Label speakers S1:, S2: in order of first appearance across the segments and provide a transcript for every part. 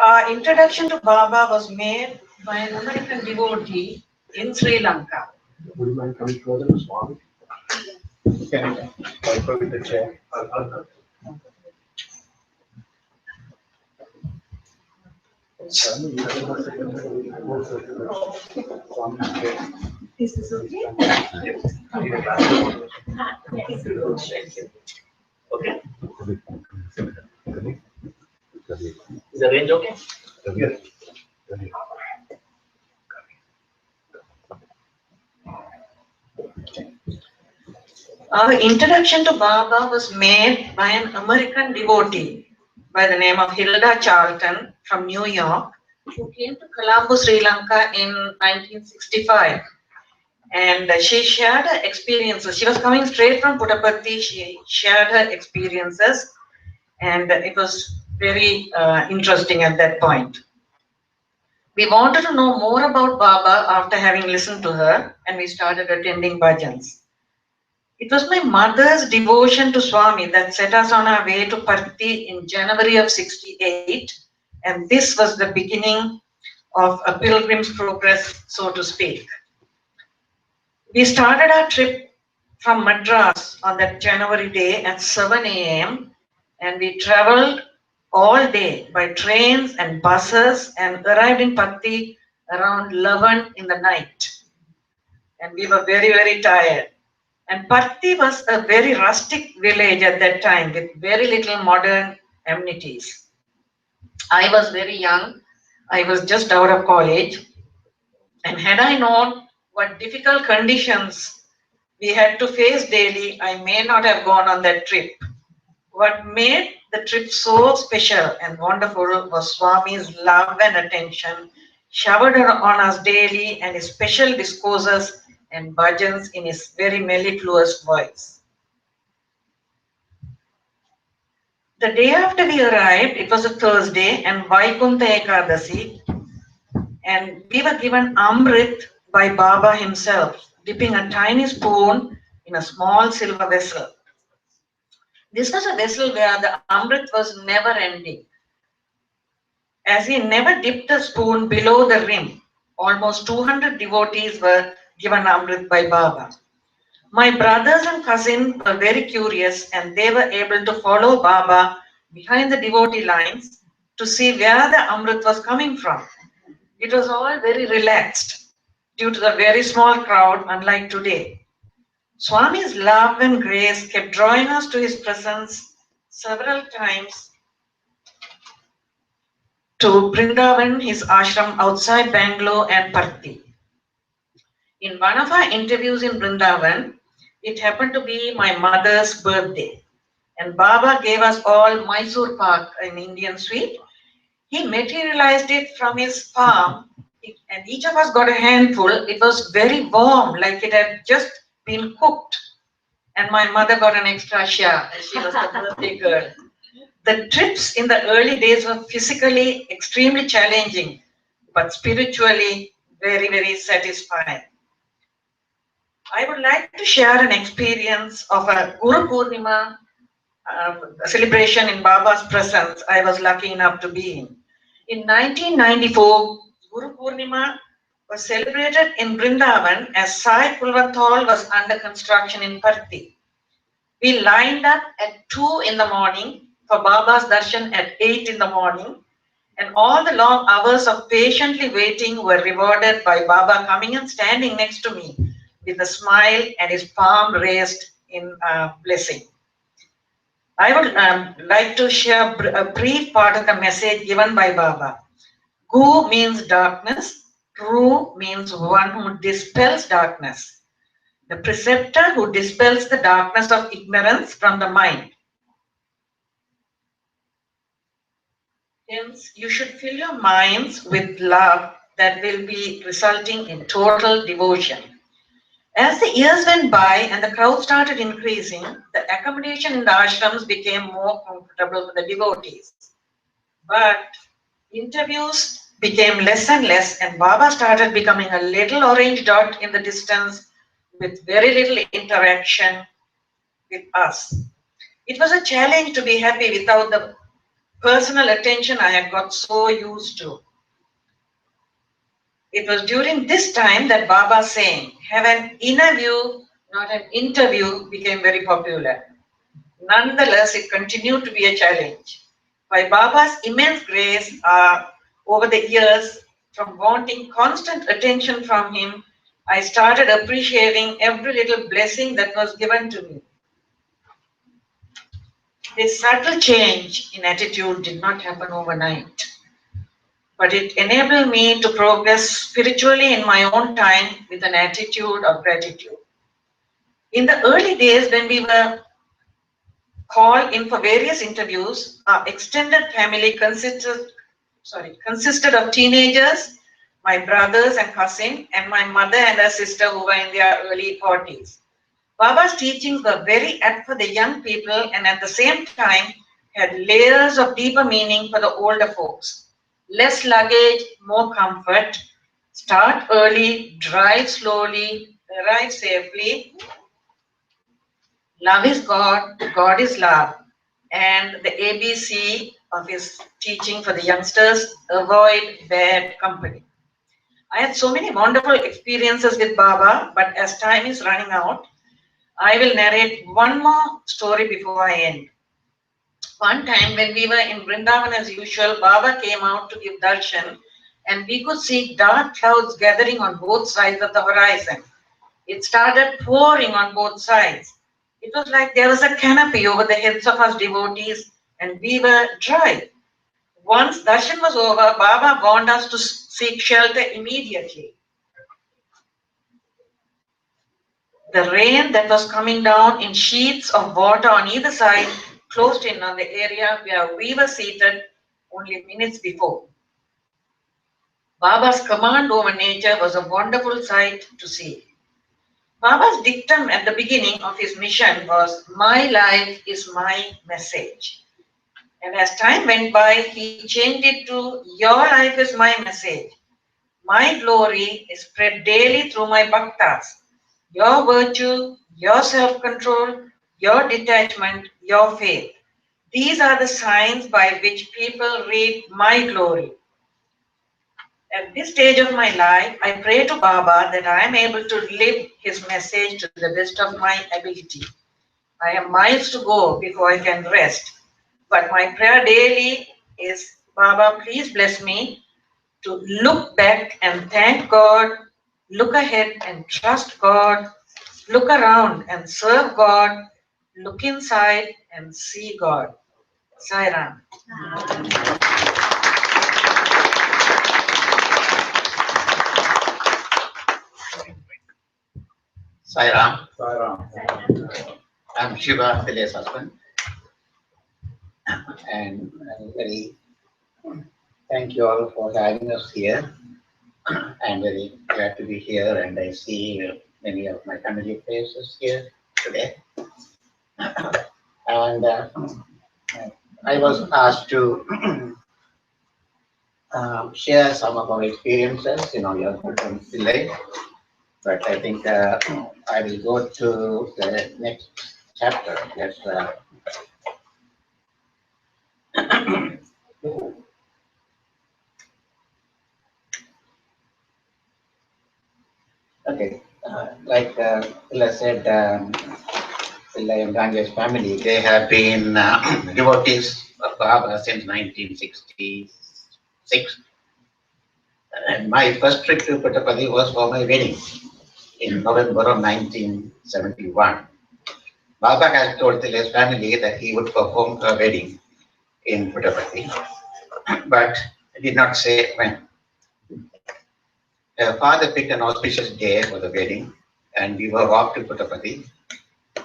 S1: Our introduction to Baba was made by an American devotee in Sri Lanka.
S2: Would you mind coming closer to Swami? Can I put with the chair?
S1: This is okay.
S3: Okay. Is the range okay?
S1: Our introduction to Baba was made by an American devotee by the name of Hilda Charlton from New York, who came to Colombo, Sri Lanka in 1965. And she shared her experiences. She was coming straight from Puttaparthi. She shared her experiences, and it was very interesting at that point. We wanted to know more about Baba after having listened to her, and we started attending bhajans. It was my mother's devotion to Swami that set us on our way to Parthi in January of '68, and this was the beginning of a pilgrim's progress, so to speak. We started our trip from Madras on that January day at 7 a.m. and we traveled all day by trains and buses and arrived in Patti around 11 in the night. And we were very, very tired. And Patti was a very rustic village at that time with very little modern amenities. I was very young. I was just out of college. And had I known what difficult conditions we had to face daily, I may not have gone on that trip. What made the trip so special and wonderful was Swami's love and attention showered on us daily, and his special discourses and bhajans in his very mellifluous voice. The day after we arrived, it was a Thursday and Vaikunta Ekadasi, and we were given Amrit by Baba himself, dipping a tiny spoon in a small silver vessel. This was a vessel where the Amrit was never ending. As he never dipped a spoon below the rim, almost 200 devotees were given Amrit by Baba. My brothers and cousins were very curious, and they were able to follow Baba behind the devotee lines to see where the Amrit was coming from. It was all very relaxed due to the very small crowd, unlike today. Swami's love and grace kept drawing us to his presence several times to Brindavan, his ashram outside Bangalore and Parthi. In one of our interviews in Brindavan, it happened to be my mother's birthday, and Baba gave us all Mysore Pak, an Indian sweet. He materialized it from his palm, and each of us got a handful. It was very warm, like it had just been cooked. And my mother got an extra share, and she was the birthday girl. The trips in the early days were physically extremely challenging, but spiritually very, very satisfying. I would like to share an experience of a Guru Poornima celebration in Baba's presence I was lucky enough to be in. In 1994, Guru Poornima was celebrated in Brindavan as Sai Kulwant Hall was under construction in Parthi. We lined up at 2 in the morning for Baba's darshan at 8 in the morning, and all the long hours of patiently waiting were rewarded by Baba coming and standing next to me with a smile and his palm raised in blessing. I would like to share a brief part of the message given by Baba. Gu means darkness, Ru means one who dispels darkness. The preceptor who dispels the darkness of ignorance from the mind. Hence, you should fill your minds with love that will be resulting in total devotion. As the years went by and the crowd started increasing, the accommodation in the ashrams became more comfortable for the devotees. But interviews became less and less, and Baba started becoming a little orange dot in the distance with very little interaction with us. It was a challenge to be happy without the personal attention I had got so used to. It was during this time that Baba saying, have an inner view, not an interview, became very popular. Nonetheless, it continued to be a challenge. By Baba's immense grace, over the years, from wanting constant attention from him, I started appreciating every little blessing that was given to me. This subtle change in attitude did not happen overnight, but it enabled me to progress spiritually in my own time with an attitude of gratitude. In the early days when we were called in for various interviews, our extended family consisted of teenagers, my brothers and cousin, and my mother and her sister who were in their early 40s. Baba's teachings were very apt for the young people and at the same time had layers of deeper meaning for the older folks. Less luggage, more comfort. Start early, drive slowly, arrive safely. Love is God, God is love. And the ABC of his teaching for the youngsters, avoid bad company. I had so many wonderful experiences with Baba, but as time is running out, I will narrate one more story before I end. One time when we were in Vrindavan as usual, Baba came out to give darshan and we could see dark clouds gathering on both sides of the horizon. It started pouring on both sides. It was like there was a canopy over the heads of us devotees and we were dry. Once darshan was over, Baba warned us to seek shelter immediately. The rain that was coming down in sheets of water on either side closed in on the area where we were seated only minutes before. Baba's command over nature was a wonderful sight to see. Baba's dictum at the beginning of his mission was, my life is my message. And as time went by, he changed it to, your life is my message. My glory is spread daily through my bhaktas. Your virtue, your self-control, your detachment, your faith. These are the signs by which people read my glory. At this stage of my life, I pray to Baba that I am able to live his message to the best of my ability. I have miles to go before I can rest. But my prayer daily is, Baba, please bless me to look back and thank God, look ahead and trust God, look around and serve God, look inside and see God. Sai Ram.
S4: Sai Ram.
S2: Sairam.
S4: I'm Siva, Thillai's husband. And I'm very thank you all for having us here. I'm very glad to be here and I see many of my family faces here today. And I was asked to share some of our experiences, your from Thillai. But I think I will go to the next chapter. Yes. Okay. Like Thillai said, Thillai and Gange's family, they have been devotees of Baba since 1966. And my first trip to Puttaparthi was for my wedding in November of 1971. Baba has told Thillai's family that he would perform her wedding in Puttaparthi, but did not say when. Her father picked an auspicious day for the wedding, and we were off to Puttaparthi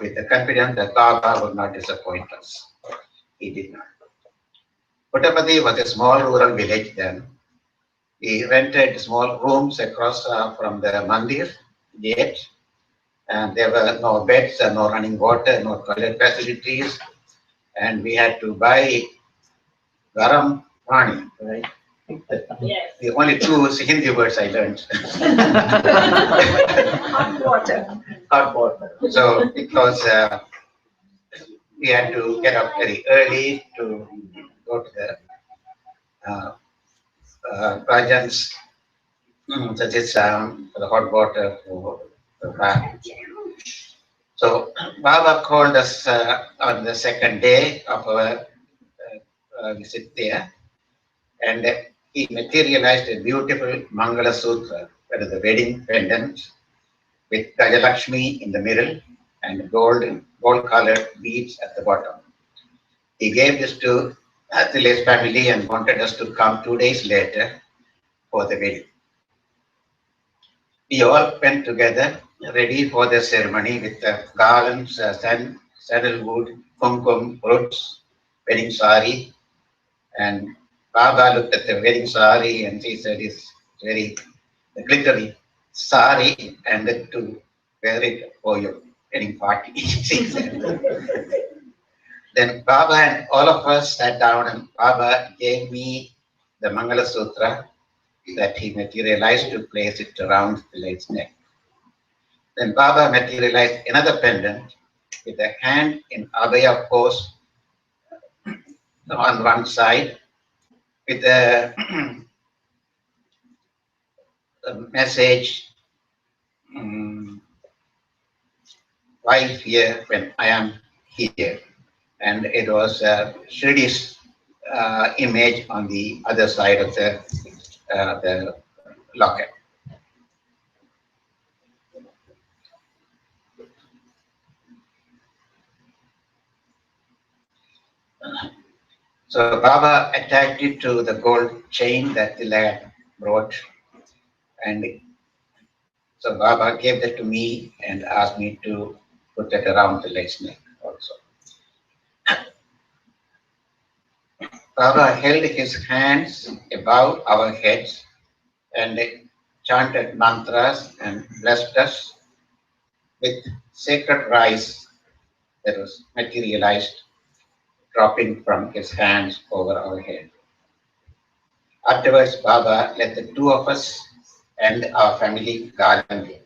S4: with the confidence that Baba would not disappoint us. He did not. Puttaparthi was a small rural village then. We rented small rooms across from the mandir gate, and there were no beds, no running water, no toilet facilities, and we had to buy garam pani, right? Yes. The only two Hindi words I learned.
S1: Hot water.
S4: Hot water. So because we had to get up very early to go to the Rajans, such as the hot water for the bath. So Baba called us on the second day of our visit there, and he materialized a beautiful Mangala Sutra, that is the wedding pendant, with Gajalakshmi in the middle and gold-colored beads at the bottom. He gave this to Thillai's family and wanted us to come 2 days later for the wedding. We all went together, ready for the ceremony with the garlands, sandalwood, kumkum, roots, wedding sari. And Baba looked at the wedding sari and she said, it's very glittery sari and to wear it for your wedding party, she said. Then Baba and all of us sat down and Baba gave me the Mangala Sutra that he materialized to place it around the lady's neck. Then Baba materialized another pendant with a hand in Abhaya pose on one side with a, a message, wife here when I am here. And it was Shridi's image on the other side of the locket. So Baba attached it to the gold chain that Thillai brought, and so Baba gave that to me and asked me to put that around the lady's neck also. Baba held his hands above our heads and chanted mantras and blessed us with sacred rice that was materialized, dropping from his hands over our head. Afterwards, Baba led the two of us and our family Gange.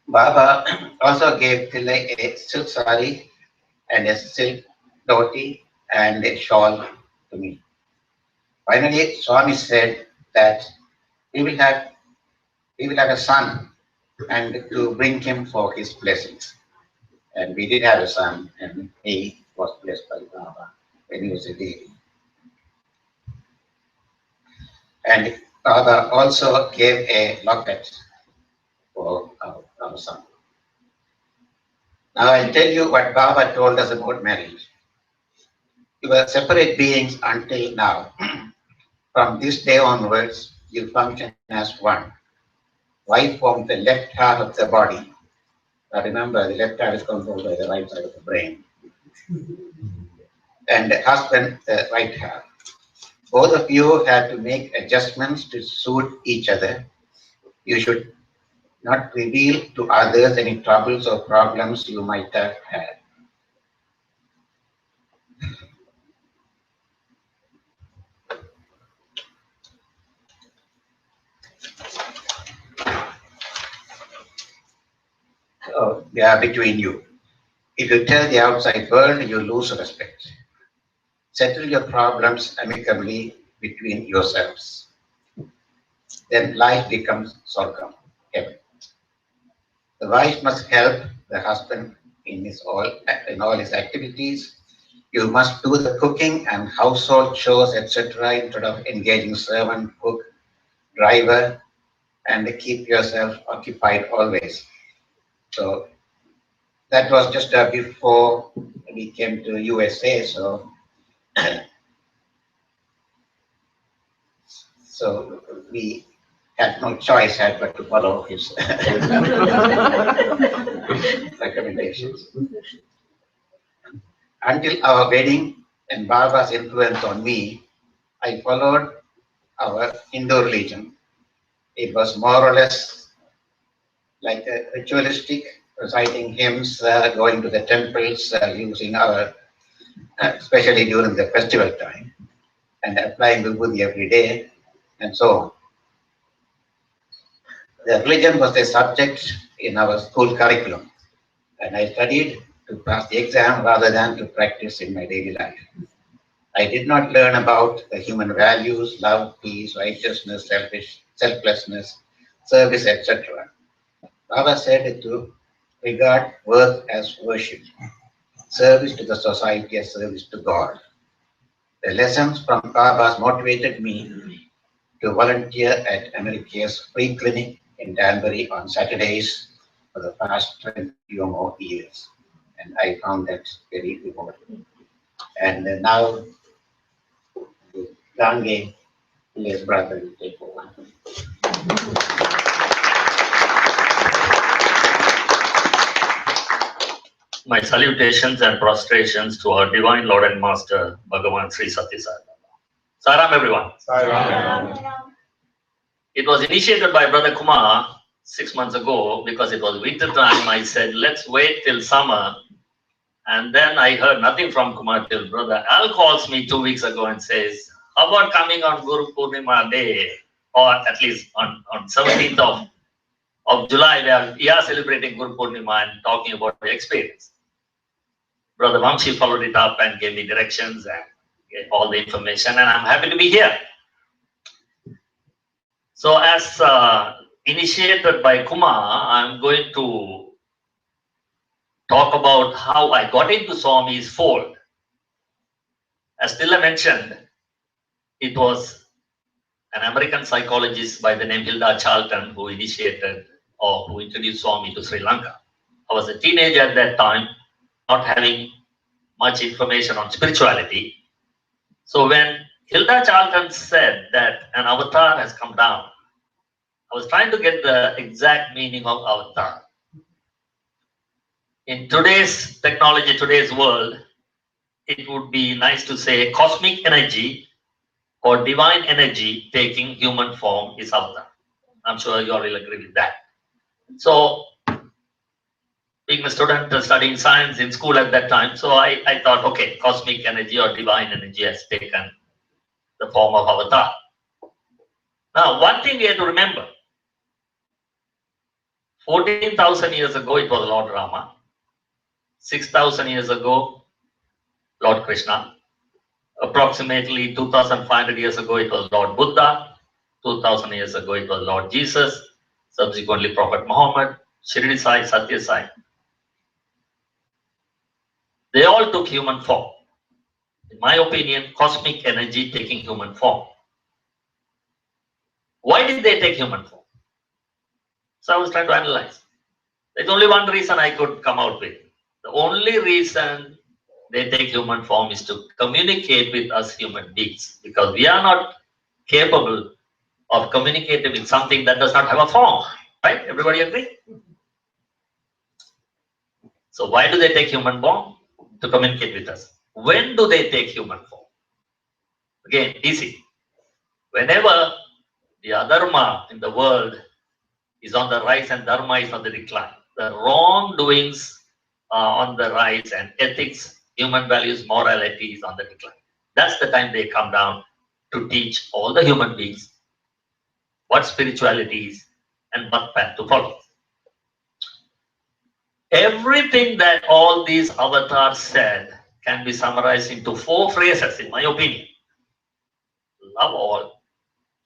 S4: Baba also gave Thillai a silk sari and a silk dhoti and a shawl to me. Finally, Swami said that we will have a son and to bring him for his blessings. And we did have a son, and he was blessed by Baba when he was a baby. And Baba also gave a locket for our son. Now I'll tell you what Baba told us about marriage. You were separate beings until now. From this day onwards, you function as one. Wife forms the left half of the body. Now remember, the left half is controlled by the right side of the brain. And the husband, the right half. Both of you have to make adjustments to suit each other. You should not reveal to others any troubles or problems you might have had. So they are between you. If you tell the outside world, you lose respect. Settle your problems amicably between yourselves. Then life becomes sorghum, heaven. The wife must help the husband in all his activities. You must do the cooking and household chores, etc., instead of engaging servant, cook, driver, and keep yourself occupied always. So that was just before we came to USA. So we had no choice but to follow his recommendations. Until our wedding and Baba's influence on me, I followed our Hindu religion. It was more or less like a ritualistic, reciting hymns, going to the temples, using our, especially during the festival time, and applying vibhuti every day, and so on. The religion was a subject in our school curriculum, and I studied to pass the exam rather than to practice in my daily life. I did not learn about the human values, love, peace, righteousness, selflessness, service, etc. Baba said to regard work as worship, service to the society as service to God. The lessons from Baba's motivated me to volunteer at America's free clinic in Danbury on Saturdays for the past 20 or more years. And I found that very rewarding. And now, Gange, his brother, will take over.
S3: My salutations and prostrations to our Divine Lord and Master, Bhagavan Sri Satya Sai Baba. Saram, everyone. It was initiated by Brother Kumar 6 months ago because it was winter time. I said, let's wait till summer. And then I heard nothing from Kumar till Brother Al calls me 2 weeks ago and says, how about coming on Guru Poornima Day, or at least on 17th of July, where we are celebrating Guru Poornima and talking about the experience. Brother Vamshi followed it up and gave me directions and gave all the information, and I'm happy to be here. So as initiated by Kumar, I'm going to talk about how I got into Swami's fold. As Thillai mentioned, it was an American psychologist by the name Hilda Charlton who initiated or who introduced Swami to Sri Lanka. I was a teenager at that time, not having much information on spirituality. So when Hilda Charlton said that an avatar has come down, I was trying to get the exact meaning of avatar. In today's technology, today's world, it would be nice to say cosmic energy or divine energy taking human form is avatar. I'm sure you all will agree with that. So, being a student studying science in school at that time, so I thought, okay, cosmic energy or divine energy has taken the form of avatar. Now, one thing we have to remember, 14,000 years ago, it was Lord Rama. 6,000 years ago, Lord Krishna. Approximately 2,500 years ago, it was Lord Buddha. 2,000 years ago, it was Lord Jesus. Subsequently, Prophet Muhammad, Shirdi Sai, Satya Sai. They all took human form. In my opinion, cosmic energy taking human form. Why did they take human form? So I was trying to analyze. There's only one reason I could come out with. The only reason they take human form is to communicate with us human beings, because we are not capable of communicating with something that does not have a form. Right? Everybody agree? So why do they take human form? To communicate with us. When do they take human form? Again, easy. Whenever the adharma in the world is on the rise and dharma is on the decline, the wrongdoings are on the rise and ethics, human values, morality is on the decline. That's the time they come down to teach all the human beings what spirituality is and what path to follow. Everything that all these avatars said can be summarized into 4 phrases, in my opinion. Love all,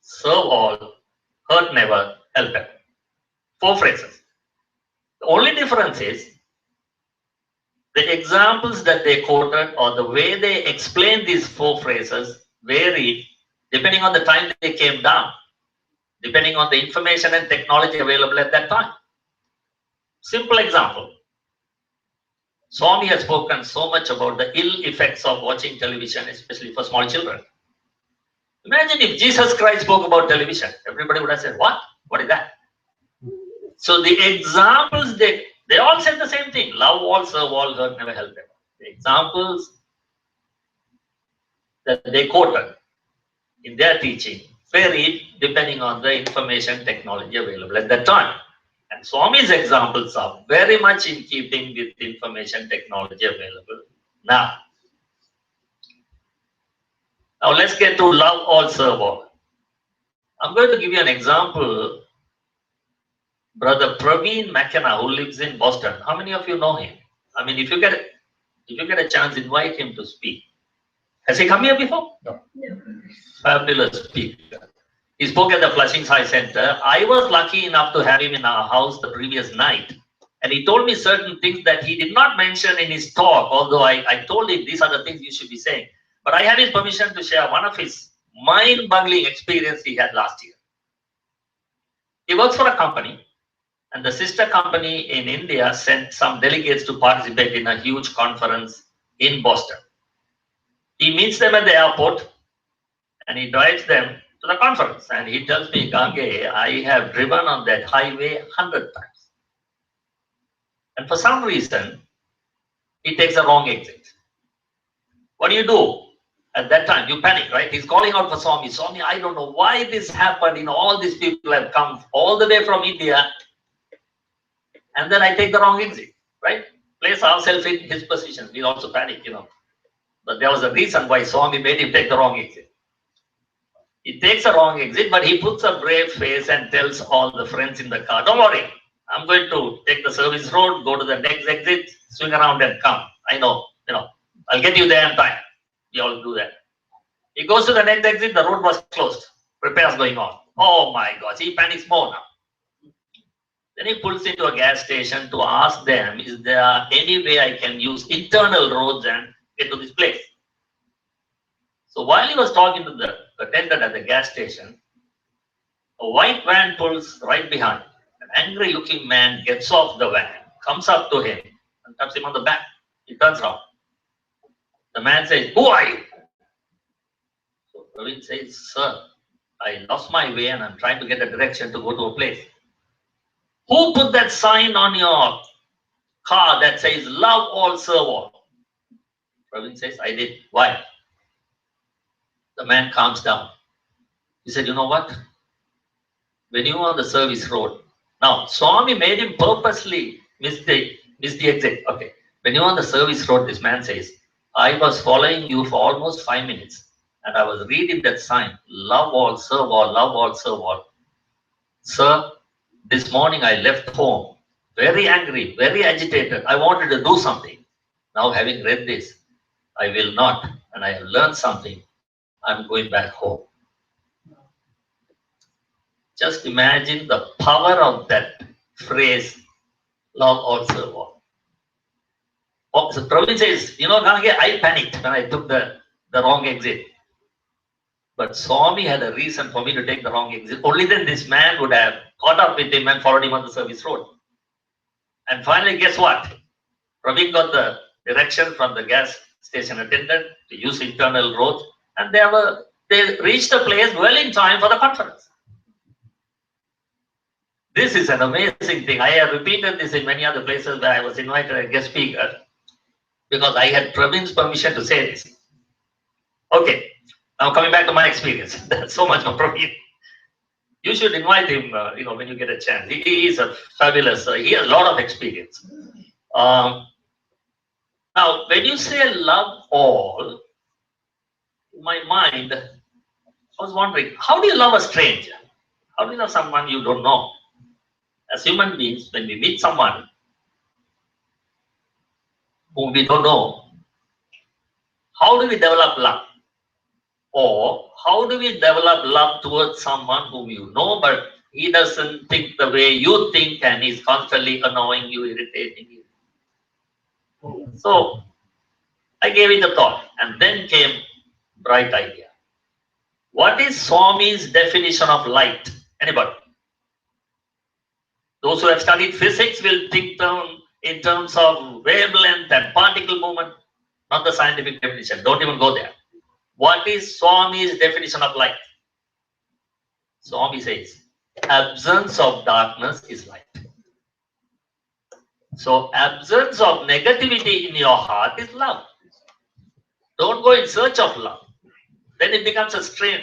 S3: serve all, hurt never, help ever. 4 phrases. The only difference is the examples that they quoted or the way they explained these 4 phrases varied depending on the time they came down, depending on the information and technology available at that time. Simple example. Swami has spoken so much about the ill effects of watching television, especially for small children. Imagine if Jesus Christ spoke about television. Everybody would have said, what? What is that? So the examples, they all said the same thing. Love all, serve all, hurt never, help ever. The examples that they quoted in their teaching varied depending on the information technology available at that time. And Swami's examples are very much in keeping with information technology available now. Now let's get to love all, serve all. I'm going to give you an example. Brother Praveen McKenna, who lives in Boston. How many of you know him? I mean, if you get a chance, invite him to speak. Has he come here before?
S2: No.
S3: Fabulous speaker. He spoke at the Flushing Science Center. I was lucky enough to have him in our house the previous night. And he told me certain things that he did not mention in his talk, although I told him these are the things you should be saying. But I had his permission to share one of his mind-boggling experience he had last year. He works for a company, and the sister company in India sent some delegates to participate in a huge conference in Boston. He meets them at the airport, and he drives them to the conference. And he tells me, Gange, I have driven on that highway 100 times. And for some reason, he takes a wrong exit. What do? At that time, you panic, right? He's calling out for Swami. Swami, I don't know why this happened. All these people have come all the way from India. And then I take the wrong exit, right? Place ourselves in his position. We also panic, But there was a reason why Swami made him take the wrong exit. He takes a wrong exit, but he puts a brave face and tells all the friends in the car, don't worry, I'm going to take the service road, go to the next exit, swing around and come. I know, I'll get you there in time. We all do that. He goes to the next exit, the road was closed. Repairs going on. Oh my gosh, he panics more now. Then he pulls into a gas station to ask them, is there any way I can use internal roads and get to this place? So while he was talking to the attendant at the gas station, a white van pulls right behind. An angry looking man gets off the van, comes up to him and taps him on the back. He turns around. The man says, who are you? So Praveen says, sir, I lost my way and I'm trying to get a direction to go to a place. Who put that sign on your car that says love all, serve all? Praveen says, I did. Why? The man calms down. He said, you know what? When you are on the service road, now Swami made him purposely miss the exit. Okay. When you are on the service road, this man says, I was following you for almost 5 minutes and I was reading that sign, love all, serve all, love all, serve all. Sir, this morning I left home very angry, very agitated. I wanted to do something. Now having read this, I will not, and I have learned something. I'm going back home. Just imagine the power of that phrase, love all, serve all. Oh, so Praveen says, Gange, I panicked when I took the wrong exit. But Swami had a reason for me to take the wrong exit. Only then this man would have caught up with him and followed him on the service road. And finally, guess what? Praveen got the direction from the gas station attendant to use internal roads, and they reached the place well in time for the conference. This is an amazing thing. I have repeated this in many other places where I was invited as guest speaker because I had Praveen's permission to say this. Okay, now coming back to my experience. That's so much of Praveen. You should invite him, when you get a chance. He is a fabulous, he has a lot of experience. Now, when you say love all, in my mind, I was wondering, how do you love a stranger? How do you love someone you don't know? As human beings, when we meet someone whom we don't know, how do we develop love? Or how do we develop love towards someone whom you know, but he doesn't think the way you think and he's constantly annoying you, irritating you? So I gave it a thought, and then came bright idea. What is Swami's definition of light? Anybody? Those who have studied physics will think in terms of wavelength and particle movement, not the scientific definition. Don't even go there. What is Swami's definition of light? Swami says, absence of darkness is light. So absence of negativity in your heart is love. Don't go in search of love. Then it becomes a strain.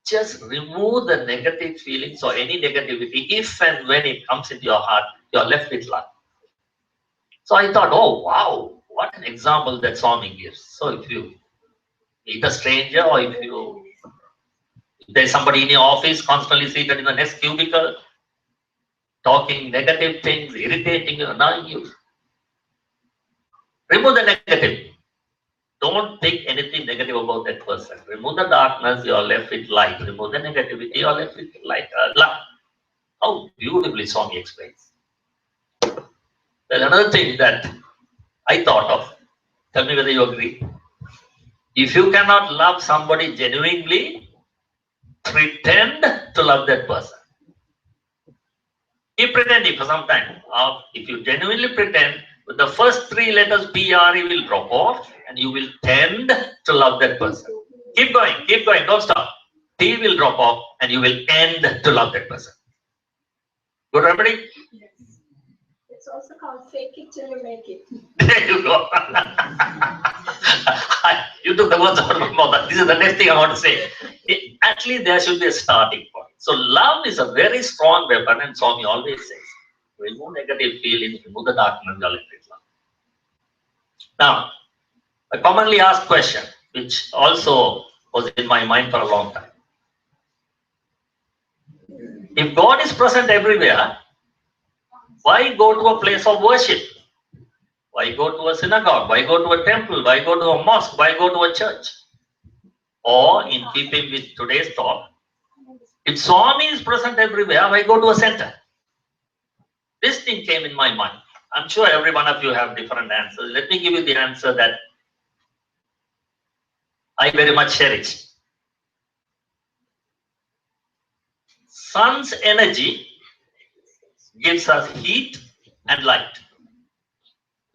S3: Just remove the negative feelings or any negativity. If and when it comes into your heart, you're left with love. So I thought, oh wow, what an example that Swami gives. So if you meet a stranger, or if there's somebody in your office constantly seated in the next cubicle, talking negative things, irritating you, annoying you, remove the negative. Don't think anything negative about that person. Remove the darkness, you are left with light. Remove the negativity, you are left with light, love. How beautifully Swami explains. There's another thing that I thought of. Tell me whether you agree. If you cannot love somebody genuinely, pretend to love that person. Keep pretending for some time. If you genuinely pretend, with the first three letters PRE will drop off and you will tend to love that person. Keep going, don't stop. T will drop off and you will end to love that person. Good remedy?
S5: Yes. It's also called fake it till you make it.
S3: There you go. You took the words out of my mouth. This is the next thing I want to say. At least there should be a starting point. So love is a very strong weapon, and Swami always says, remove negative feelings, remove the darkness, you'll left with love. Now, a commonly asked question, which also was in my mind for a long time. If God is present everywhere, why go to a place of worship? Why go to a synagogue? Why go to a temple? Why go to a mosque? Why go to a church? Or, in keeping with today's talk, if Swami is present everywhere, why go to a center? This thing came in my mind. I'm sure every one of you have different answers. Let me give you the answer that I very much cherish. Sun's energy gives us heat and light.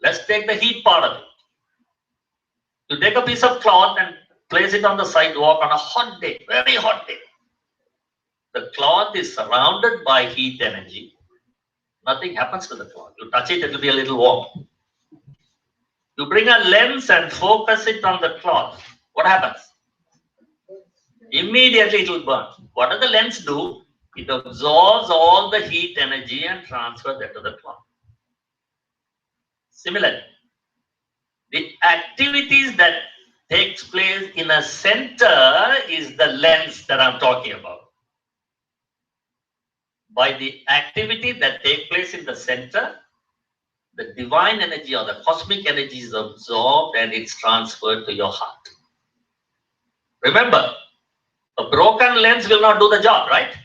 S3: Let's take the heat part of it. You take a piece of cloth and place it on the sidewalk on a hot day, very hot day. The cloth is surrounded by heat energy. Nothing happens to the cloth. You touch it, it will be a little warm. You bring a lens and focus it on the cloth. What happens? Immediately it will burn. What does the lens do? It absorbs all the heat energy and transfers that to the cloth. Similarly, the activities that takes place in a center is the lens that I'm talking about. By the activity that takes place in the center, the divine energy or the cosmic energy is absorbed and it's transferred to your heart. Remember, a broken lens will not do the job, right?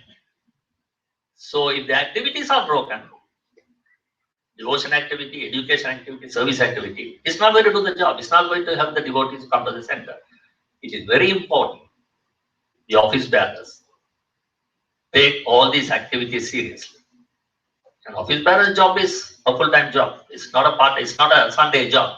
S3: So if the activities are broken, devotion activity, education activity, service activity, it's not going to do the job. It's not going to help the devotees come to the center. It is very important. The office bearers take all these activities seriously. An office bearer's job is a full-time job. It's not a part. It's not a Sunday job.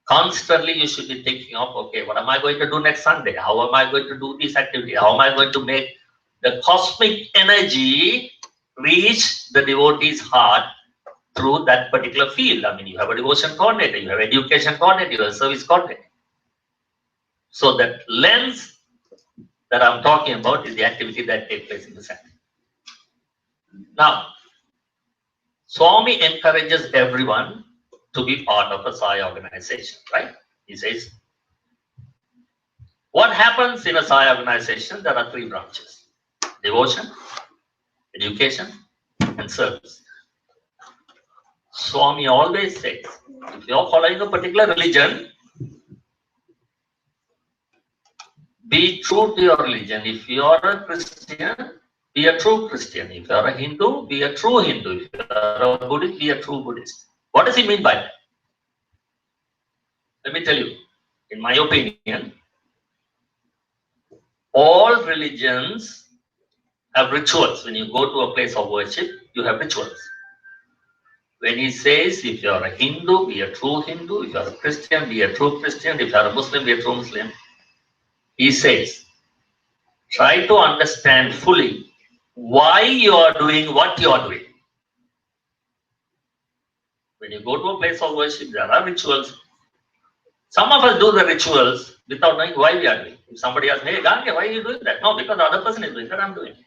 S3: Constantly, you should be thinking of, okay, what am I going to do next Sunday? How am I going to do this activity? How am I going to make the cosmic energy reach the devotee's heart through that particular field? I mean, you have a devotion coordinator, you have education coordinator, you have a service coordinator. So that lens that I'm talking about is the activity that takes place in the center. Now, Swami encourages everyone to be part of a Sai organization, right? He says, what happens in a Sai organization? There are three branches: devotion, education, and service. Swami always says, if you're following a particular religion, be true to your religion. If you are a Christian, be a true Christian. If you are a Hindu, be a true Hindu. If you are a Buddhist, be a true Buddhist. What does he mean by that? Let me tell you, in my opinion, all religions have rituals. When you go to a place of worship, you have rituals. When he says, if you are a Hindu, be a true Hindu. If you are a Christian, be a true Christian. If you are a Muslim, be a true Muslim. He says, try to understand fully why you are doing what you are doing. When you go to a place of worship, there are rituals. Some of us do the rituals without knowing why we are doing. If somebody asks, hey, Gange, why are you doing that? No, because the other person is doing that, I'm doing it.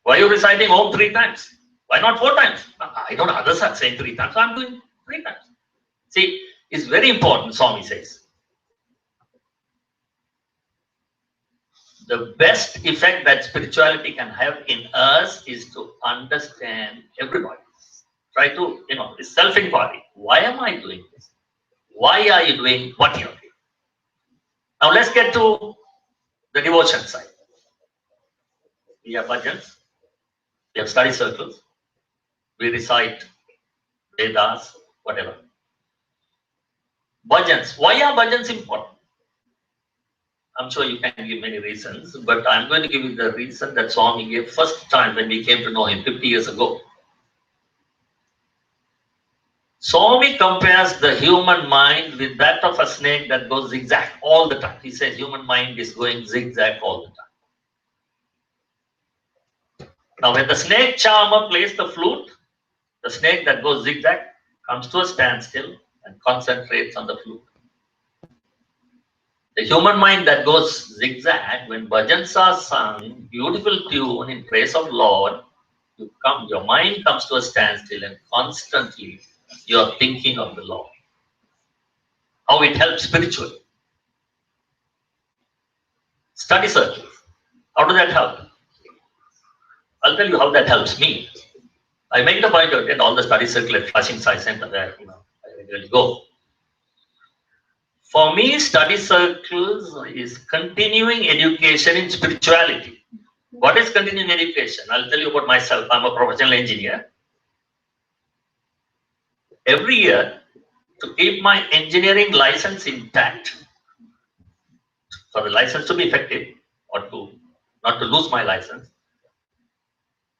S3: Why are you reciting Om 3 times? Why not 4 times? I don't know, others are saying 3 times, so I'm doing 3 times. See, it's very important, Swami says. The best effect that spirituality can have in us is to understand everybody. Try to, self-inquiry. Why am I doing this? Why are you doing what you're doing? Now let's get to the devotion side. We have bhajans, we have study circles, we recite Vedas, whatever. Bhajans. Why are bhajans important? I'm sure you can give many reasons, but I'm going to give you the reason that Swami gave first time when we came to know him 50 years ago. Swami compares the human mind with that of a snake that goes zigzag all the time. He says human mind is going zigzag all the time. Now when the snake charmer plays the flute, the snake that goes zigzag comes to a standstill and concentrates on the flute. The human mind that goes zigzag, when bhajans are sung, beautiful tune in praise of Lord, your mind comes to a standstill and constantly you are thinking of the Lord. How it helps spiritually. Study circles. How does that help? I'll tell you how that helps me. I make the point to attend all the study circle at Flushing Science Center where I regularly go. For me, study circles is continuing education in spirituality. What is continuing education? I'll tell you about myself. I'm a professional engineer. Every year, to keep my engineering license intact, for the license to be effective or not to lose my license,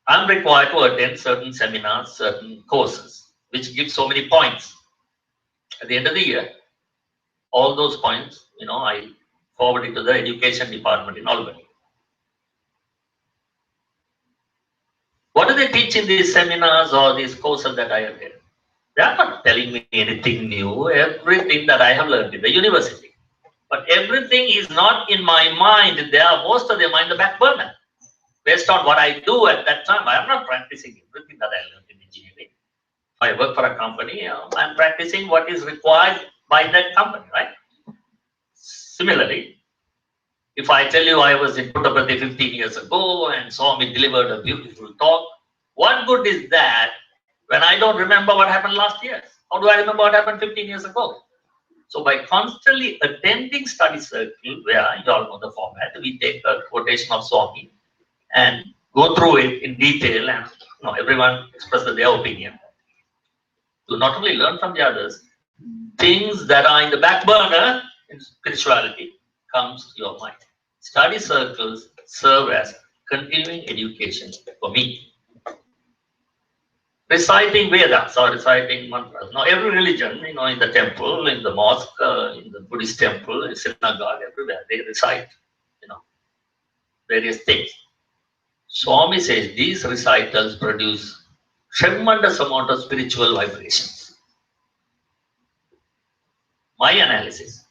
S3: I'm required to attend certain seminars, certain courses, which give so many points. At the end of the year, all those points, I forward it to the education department in Albany. What do they teach in these seminars or these courses that I attend? They are not telling me anything new, everything that I have learned in the university. But everything is not in my mind. Most of them are in the back burner. Based on what I do at that time, I am not practicing everything that I learned in engineering. If I work for a company, I'm practicing what is required by that company, right? Similarly, if I tell you I was in Puttaparthi 15 years ago and Swami delivered a beautiful talk, what good is that when I don't remember what happened last year? How do I remember what happened 15 years ago? So by constantly attending study circle, where you all know the format, we take a quotation of Swami and go through it in detail, and everyone expresses their opinion. To not only learn from the others, things that are in the back burner in spirituality comes to your mind. Study circles serve as continuing education for me. Reciting Vedas or reciting mantras. Now, every religion, in the temple, in the mosque, in the Buddhist temple, in synagogue, everywhere, they recite, various things. Swami says these recitals produce tremendous amount of spiritual vibrations. My analysis.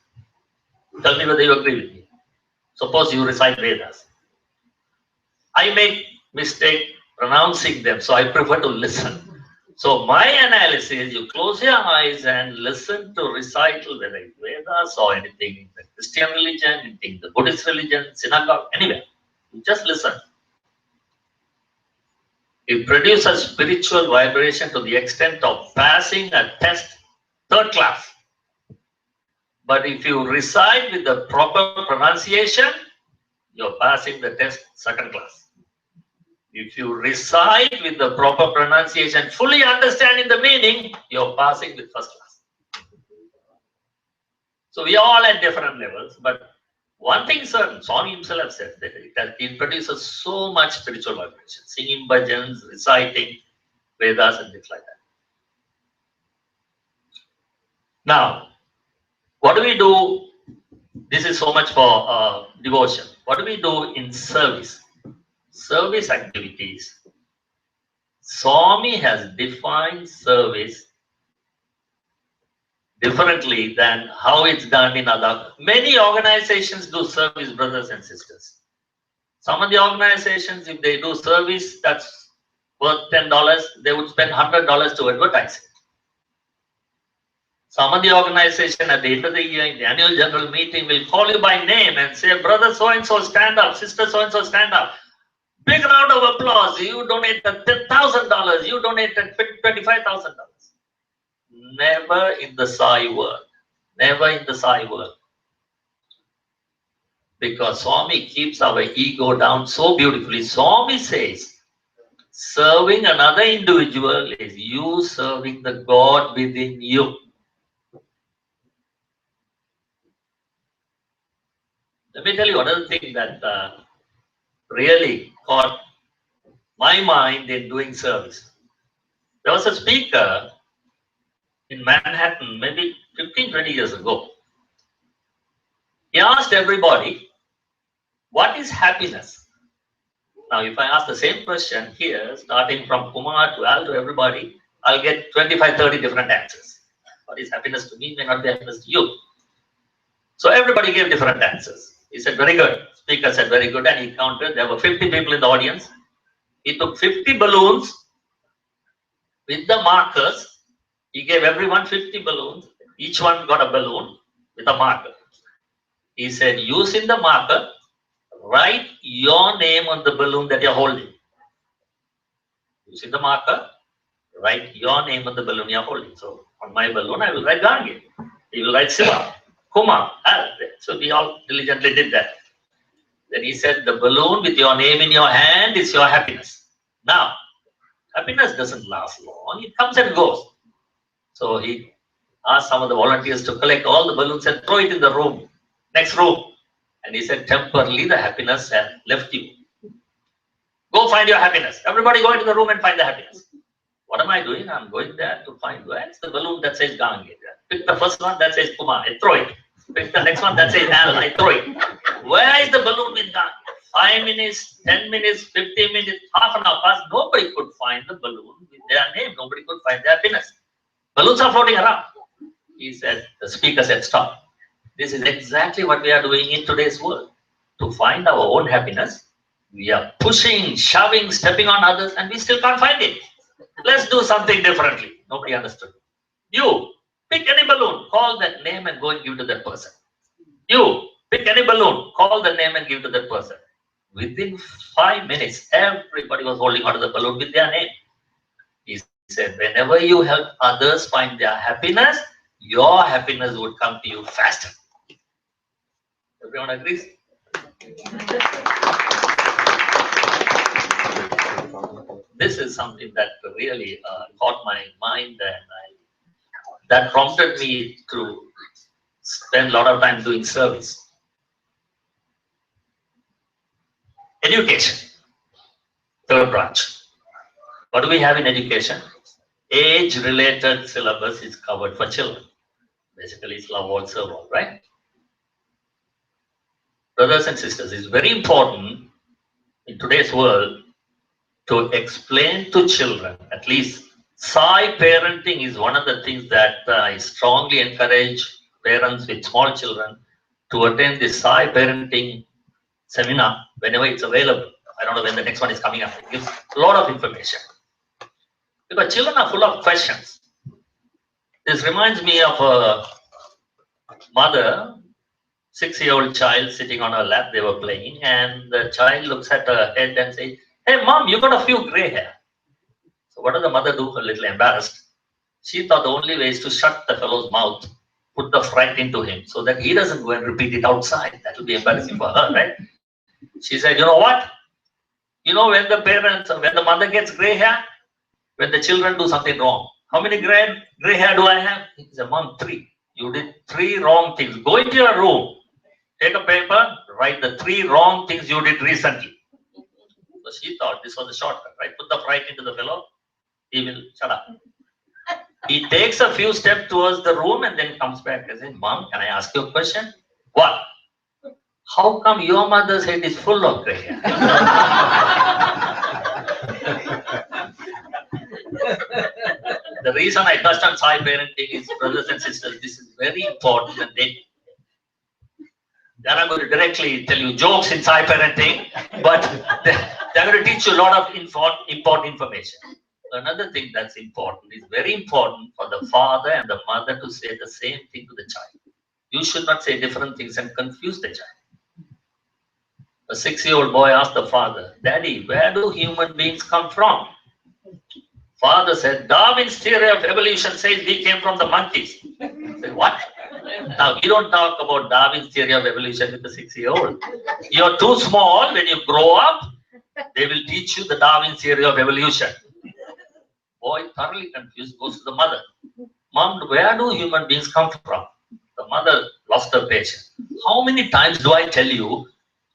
S3: Tell me whether you agree with me. Suppose you recite Vedas. I make mistake pronouncing them, so I prefer to listen. So my analysis is you close your eyes and listen to recital, whether it's Vedas or anything in the Christian religion, anything in the Buddhist religion, synagogue, anywhere. You just listen. It produces spiritual vibration to the extent of passing a test 3rd class. But if you recite with the proper pronunciation, you're passing the test 2nd class. If you recite with the proper pronunciation, fully understanding the meaning, you're passing with 1st class. So we are all at different levels, but one thing certain, Swami himself said that it produces so much spiritual vibration, singing bhajans, reciting Vedas and things like that. Now, what do we do? This is so much for devotion. What do we do in service? Service activities. Swami has defined service differently than how it's done in other. Many organizations do service, brothers and sisters. Some of the organizations, if they do service that's worth $10, they would spend $100 to advertise it. Some of the organization at the end of the year, in the annual general meeting, will call you by name and say, brother so-and-so stand up, sister so-and-so stand up. Big round of applause. You donated $10,000. You donated $25,000. Never in the Sai world. Never in the Sai world. Because Swami keeps our ego down so beautifully. Swami says, serving another individual is you serving the God within you. Let me tell you another thing that really caught my mind in doing service. There was a speaker in Manhattan, maybe 15, 20 years ago. He asked everybody, what is happiness? Now, if I ask the same question here, starting from Kumar to Al to everybody, I'll get 25, 30 different answers. What is happiness to me may not be happiness to you. So everybody gave different answers. He said, very good. Speaker said, very good. And he counted. There were 50 people in the audience. He took 50 balloons with the markers. He gave everyone 50 balloons. Each one got a balloon with a marker. He said, using the marker, write your name on the balloon that you're holding. Using the marker, write your name on the balloon you're holding. So on my balloon, I will write Gange. He will write Siva, Kumar, Al. So we all diligently did that. Then he said, the balloon with your name in your hand is your happiness. Now, happiness doesn't last long. It comes and goes. So he asked some of the volunteers to collect all the balloons and throw it in the room, next room. And he said, temporarily the happiness has left you. Go find your happiness. Everybody go into the room and find the happiness. What am I doing? I'm going there to find where's the balloon that says Gange. Pick the first one that says Kumar, I throw it. Pick the next one that says Al, I throw it. Where is the balloon with Gange? 5 minutes, 10 minutes, 15 minutes, half an hour passed. Nobody could find the balloon with their name. Nobody could find their happiness. Balloons are floating around. He said, the speaker said, stop. This is exactly what we are doing in today's world. To find our own happiness, we are pushing, shoving, stepping on others, and we still can't find it. Let's do something differently. Nobody understood. You pick any balloon, call that name and go and give to that person. You pick any balloon, call the name and give to that person. Within 5 minutes, everybody was holding onto the balloon with their name. He said, whenever you help others find their happiness, your happiness would come to you faster. Everyone agrees? This is something that really caught my mind, and that prompted me to spend a lot of time doing service. Education, third branch. What do we have in education? Age-related syllabus is covered for children. Basically, it's love all, serve all, right? Brothers and sisters, it's very important in today's world to explain to children, at least Sai parenting is one of the things that I strongly encourage parents with small children to attend this Sai parenting seminar whenever it's available. I don't know when the next one is coming up. It gives a lot of information. Because children are full of questions. This reminds me of a mother, 6-year-old child sitting on her lap, they were playing, and the child looks at her head and says, hey mom, you got a few gray hair. So what does the mother do? A little embarrassed. She thought the only way is to shut the fellow's mouth, put the fright into him so that he doesn't go and repeat it outside. That will be embarrassing for her, right? She said, you know what? You know when the mother gets gray hair? When the children do something wrong. How many gray hair do I have? He said, mom, 3. You did 3 wrong things. Go into your room, take a paper, write the 3 wrong things you did recently. So she thought this was a shortcut, right? Put the fright into the fellow, he will shut up. He takes a few steps towards the room and then comes back and says, mom, can I ask you a question? What? How come your mother's head is full of gray hair? The reason I touched on Sai parenting is, brothers and sisters, this is very important. And then I'm going to directly tell you jokes in Sai parenting, but they're going to teach you a lot of important information. Another thing that's important is very important for the father and the mother to say the same thing to the child. You should not say different things and confuse the child. A 6-year-old boy asked the father, Daddy, where do human beings come from? Father said, Darwin's theory of evolution says we came from the monkeys. I said, what? Now, we don't talk about Darwin's theory of evolution with a 6-year-old. You're too small. When you grow up, they will teach you the Darwin theory of evolution. Boy, thoroughly confused, goes to the mother. Mom, where do human beings come from? The mother lost her patience. How many times do I tell you?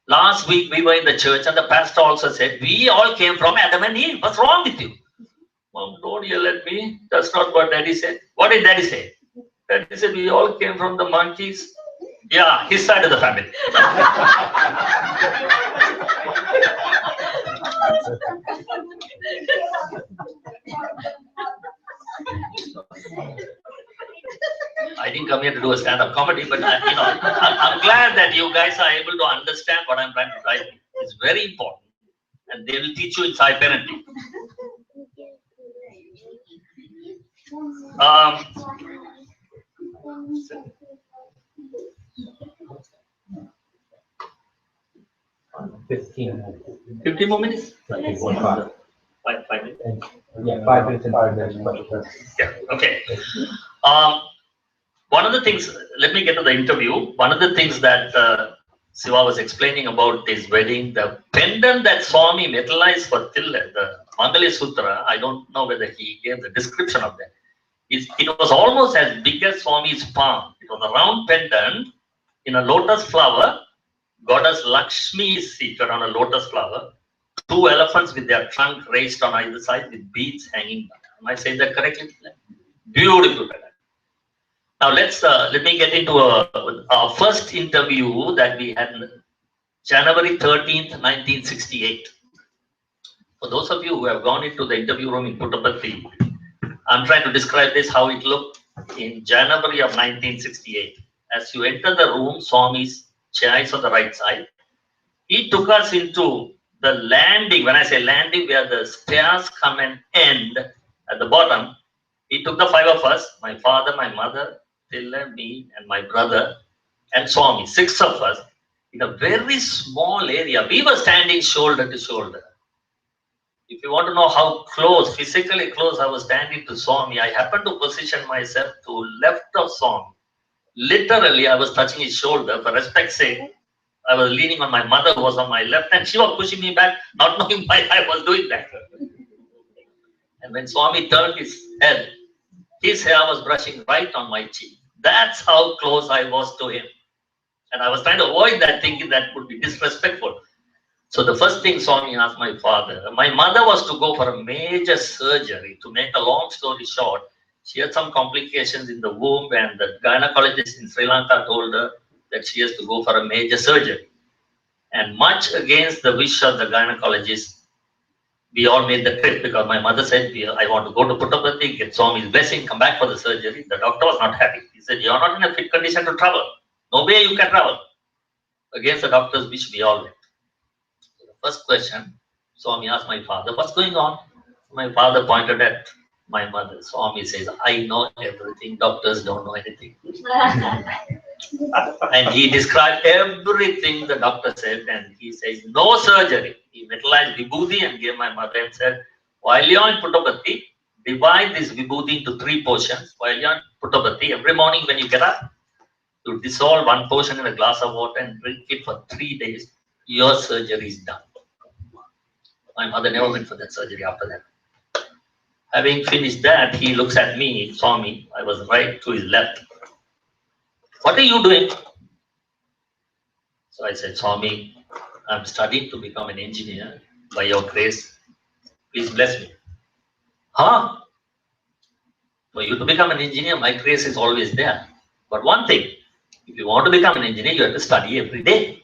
S3: Last week we were in the church and the pastor also said, we all came from Adam and Eve. What's wrong with you? Mom, don't yell at me. That's not what Daddy said. What did Daddy say? Daddy said, we all came from the monkeys. Yeah, his side of the family. I didn't come here to do a stand-up comedy, but I'm glad that you guys are able to understand what I'm trying to tell you. It's very important, and they will teach you inside parenting. 15 more minutes?
S2: I think 1
S3: 5 minutes?
S2: Yeah, 5 minutes and 5 minutes.
S3: Yeah, okay. One of the things, let me get to the interview. One of the things that Siva was explaining about this wedding, the pendant that Swami metallized for Thillai, the Mangala Sutra, I don't know whether he gave the description of that. It was almost as big as Swami's palm. It was a round pendant in a lotus flower. Goddess Lakshmi is seated on a lotus flower. 2 elephants with their trunk raised on either side with beads hanging down. Am I saying that correctly? Beautiful. Now let me get into our first interview that we had January 13th, 1968. For those of you who have gone into the interview room in Puttaparthi, I'm trying to describe this, how it looked in January of 1968. As you enter the room, Swami's chair is on the right side. He took us into the landing. When I say landing, where the stairs come and end at the bottom, he took the 5 of us, my father, my mother, Thillai, me, and my brother, and Swami, 6 of us, in a very small area. We were standing shoulder to shoulder. If you want to know how close, physically close I was standing to Swami, I happened to position myself to left of Swami. Literally, I was touching his shoulder. For respect's sake, I was leaning on my mother, who was on my left, and she was pushing me back, not knowing why I was doing that. And when Swami turned his head, his hair was brushing right on my cheek. That's how close I was to him. And I was trying to avoid that, thinking that would be disrespectful. So the first thing Swami asked my father, my mother was to go for a major surgery. To make a long story short, she had some complications in the womb, and the gynecologist in Sri Lanka told her that she has to go for a major surgery. And much against the wish of the gynecologist, we all made the trip, because my mother said, I want to go to Puttaparthi, get Swami's blessing, come back for the surgery. The doctor was not happy. He said, you're not in a fit condition to travel. No way you can travel. Against the doctor's wish, we all went. So the first question, Swami asked my father, what's going on? My father pointed at my mother. Swami says, I know everything. Doctors don't know anything. And he described everything the doctor said, and he says, no surgery. He metallized vibhuti and gave my mother and said, while you're in Puttaparthi, divide this vibhuti into 3 portions. While you're in Puttaparthi, every morning when you get up, you dissolve 1 portion in a glass of water and drink it for 3 days. Your surgery is done. My mother never went for that surgery after that. Having finished that, he looks at me, saw me. I was right to his left. What are you doing? So I said, Swami, I'm studying to become an engineer. By your grace, please bless me. Huh? For you to become an engineer, my grace is always there. But one thing, if you want to become an engineer, you have to study every day.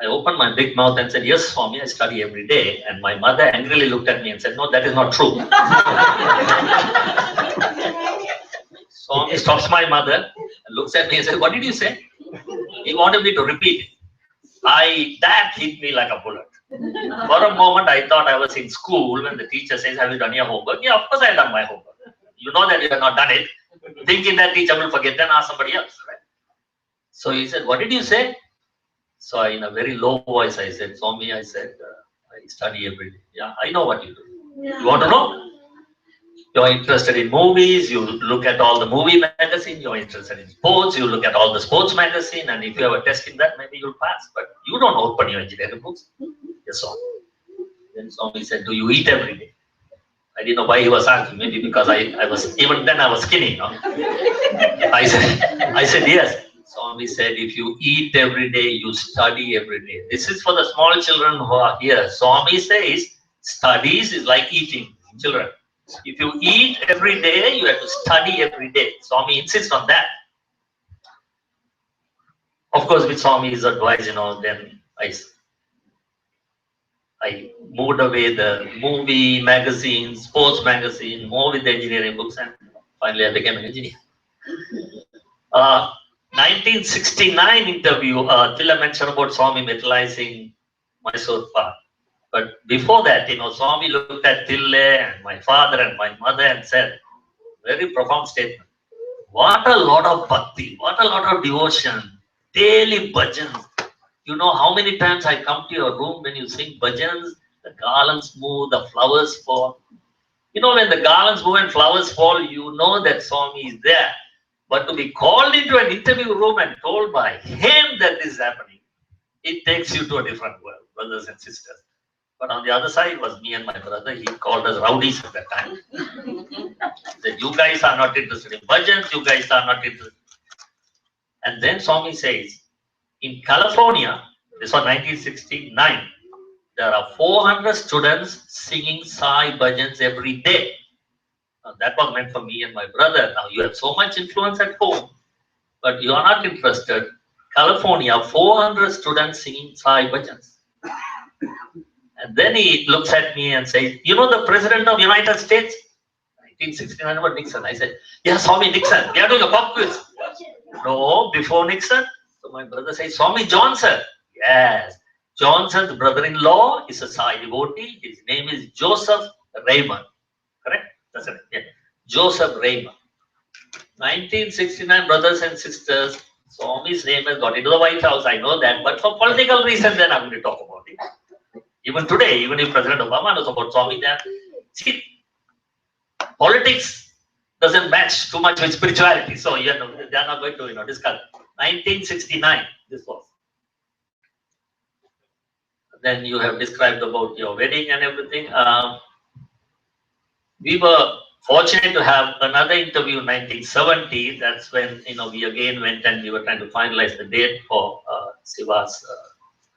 S3: I opened my big mouth and said, yes, Swami, I study every day. And my mother angrily looked at me and said, no, that is not true. Swami stops my mother and looks at me and says, what did you say? He wanted me to repeat it. That hit me like a bullet. For a moment, I thought I was in school when the teacher says, have you done your homework? Yeah, of course I have done my homework. You know that you have not done it. Thinking that teacher will forget and ask somebody else. Right? So he said, what did you say? So in a very low voice, I said, Swami, I said, I study every day. Yeah, I know what you do. You want to know? You're interested in movies, you look at all the movie magazine, you're interested in sports, you look at all the sports magazine, and if you have a test in that, maybe you'll pass. But you don't open your engineering books. Yes, Swami. Then Swami said, do you eat every day? I didn't know why he was asking, maybe because I was, even then I was skinny, no? I said, yes. Swami said, if you eat every day, you study every day. This is for the small children who are here. Swami says, studies is like eating, children. If you eat every day, you have to study every day. Swami insists on that. Of course, with Swami's advice, then I moved away the movie, magazine, sports magazine, more with the engineering books, and finally I became an engineer. 1969 interview, Thillai mentioned about Swami metallizing Mysore Park. But before that, Swami looked at Thillai and my father and my mother and said, very profound statement. What a lot of bhakti, what a lot of devotion, daily bhajans. You know how many times I come to your room when you sing bhajans, the garlands move, the flowers fall. When the garlands move and flowers fall, you know that Swami is there. But to be called into an interview room and told by him that this is happening, it takes you to a different world, brothers and sisters. But on the other side was me and my brother. He called us rowdies at that time. He said, you guys are not interested in bhajans, you guys are not interested. And then Swami says, in California, this was 1969, there are 400 students singing Sai bhajans every day. Now, that was meant for me and my brother. Now you have so much influence at home, but you are not interested. California, 400 students singing Sai bhajans. And then he looks at me and says, you know the President of the United States? 1969 about Nixon. I said, yeah, Swami Nixon. We are doing a pop quiz. No, before Nixon. So my brother says, Swami Johnson. Yes. Johnson's brother-in-law is a Sai devotee. His name is Joseph Raymond. Correct? That's it. Yeah. Joseph Raymond. 1969, brothers and sisters, Swami's name has got into the White House. I know that. But for political reasons, then I'm going to talk about it. Even today, even if President Obama knows about Swami, then see, politics doesn't match too much with spirituality. So they are not going to discuss. 1969, this was. Then you have described about your wedding and everything. We were fortunate to have another interview in 1970. That's when we again went and we were trying to finalize the date for Siva's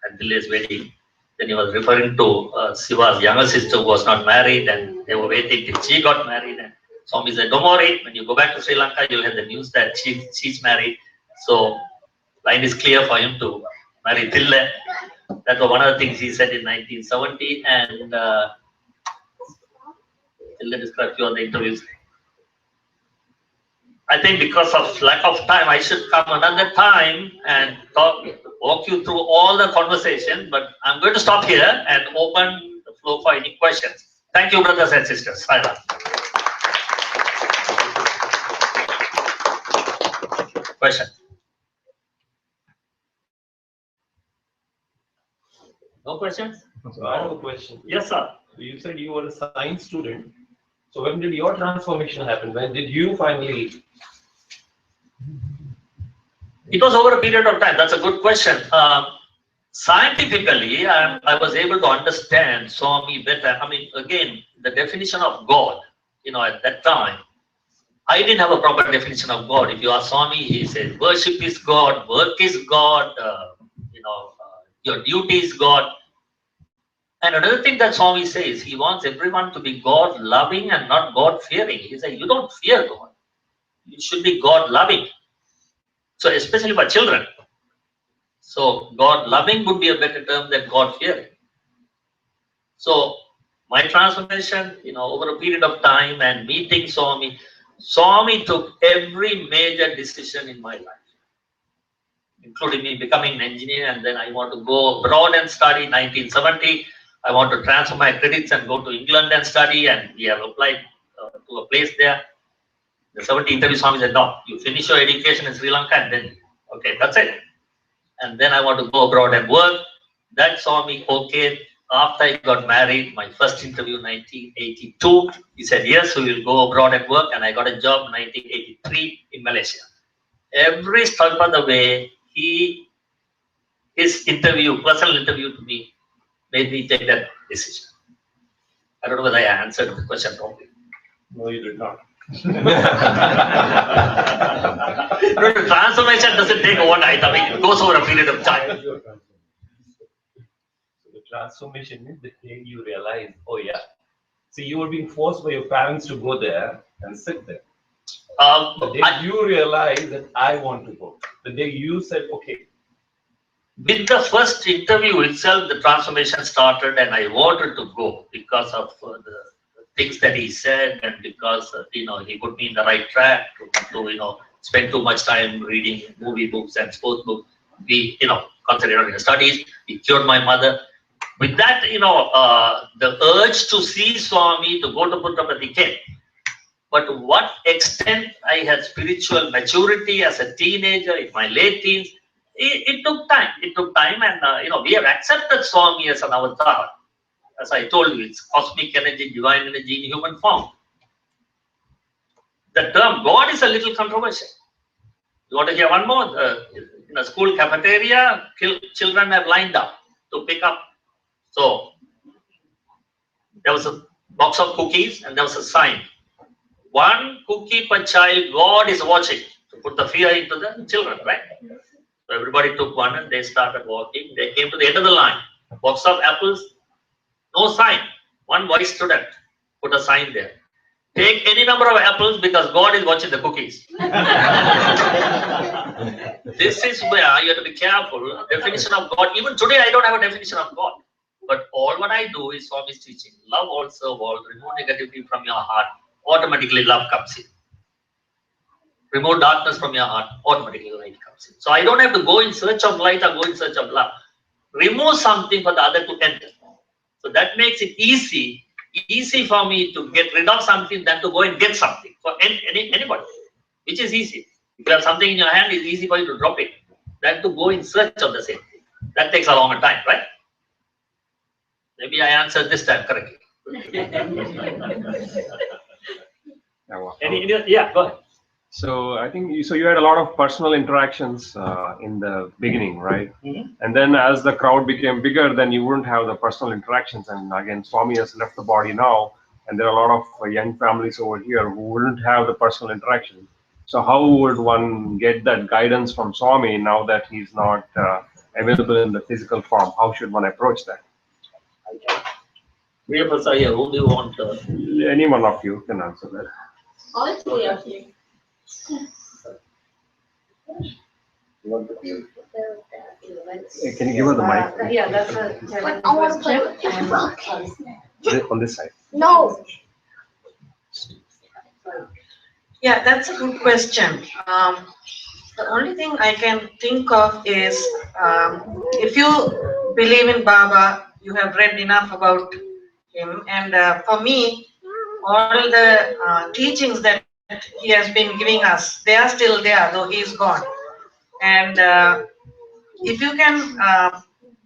S3: and Thillai's wedding. Then he was referring to Siva's younger sister who was not married, and they were waiting till she got married. And Swami said, don't worry, when you go back to Sri Lanka, you'll have the news that she's married. So line is clear for him to marry Thillai. That was one of the things he said in 1970, and Thillai described a few of the interviews. I think because of lack of time, I should come another time and walk you through all the conversation, but I'm going to stop here and open the floor for any questions. Thank you, brothers and sisters. Bye. Question? No questions?
S2: So I have a question.
S3: Yes, sir.
S2: You said you were a science student. So when did your transformation happen? When did you finally?
S3: It was over a period of time. That's a good question. Scientifically, I was able to understand Swami better. I mean, again, the definition of God, at that time, I didn't have a proper definition of God. If you ask Swami, he says, worship is God, work is God, your duty is God. And another thing that Swami says, he wants everyone to be God loving and not God fearing. He says, you don't fear God. You should be God loving. So especially for children. So God loving would be a better term than God fearing. So my transformation, over a period of time and meeting Swami, Swami took every major decision in my life, including me becoming an engineer, and then I want to go abroad and study. 1970, I want to transfer my credits and go to England and study, and we have applied to a place there. The 70 interview Swami said, no, you finish your education in Sri Lanka and then, okay, that's it. and then I want to go abroad and work. That saw me okay. After I got married, my first interview 1982, he said, yes, we will go abroad and work, and I got a job 1983 in Malaysia. Every step of the way, his interview, personal interview to me, made me take that decision. I don't know whether I answered the question properly.
S2: No, you did not.
S3: No, the transformation doesn't take overnight. I mean, it goes over a period of time.
S2: So the transformation is the day you realize, oh yeah. See, you were being forced by your parents to go there and sit there. The day you realize that I want to go, the day you said, okay.
S3: With the first interview itself, the transformation started, and I wanted to go because of the things that he said, and because he put me in the right track to spend too much time reading movie books and sports books. We concentrated on the studies. He cured my mother. With that, the urge to see Swami, to go to Puttaparthi came. But what extent I had spiritual maturity as a teenager in my late teens, it took time. It took time, and we have accepted Swami as an avatar. As I told you, it's cosmic energy, divine energy in human form. The term God is a little controversial. You want to hear one more? In a school cafeteria, children have lined up to pick up. So there was a box of cookies, and there was a sign. One cookie per child, God is watching, to put the fear into the children, right? So everybody took one and they started walking. They came to the end of the line. Box of apples, no sign. One wise student put a sign there. Take any number of apples because God is watching the cookies. This is where you have to be careful. Definition of God. Even today, I don't have a definition of God. But all what I do is Swami's teaching. Love all, serve all, remove negativity from your heart. Automatically love comes in. Remove darkness from your heart, automatically light comes in. So I don't have to go in search of light or go in search of love. Remove something for the other to enter. So that makes it easy for me to get rid of something than to go and get something for anybody, which is easy. If you have something in your hand, it's easy for you to drop it than to go in search of the same thing. That takes a longer time, right? Maybe I answered this time correctly. Yeah, go ahead.
S6: So I think you had a lot of personal interactions in the beginning, right?
S3: Mm-hmm.
S6: And then as the crowd became bigger, then you wouldn't have the personal interactions. And again, Swami has left the body now, and there are a lot of young families over here who wouldn't have the personal interaction. So how would one get that guidance from Swami now that he's not available in the physical form? How should one approach that?
S3: Who do you want?
S6: Any one of you can answer that.
S5: All three of you.
S6: Can you give her the mic?
S1: Yeah, that's a
S5: I want to play with the
S6: On this side.
S5: No.
S1: Yeah, that's a good question. The only thing I can think of is if you believe in Baba, you have read enough about him, and for me, all the teachings that he has been giving us, they are still there, though he is gone. And if you can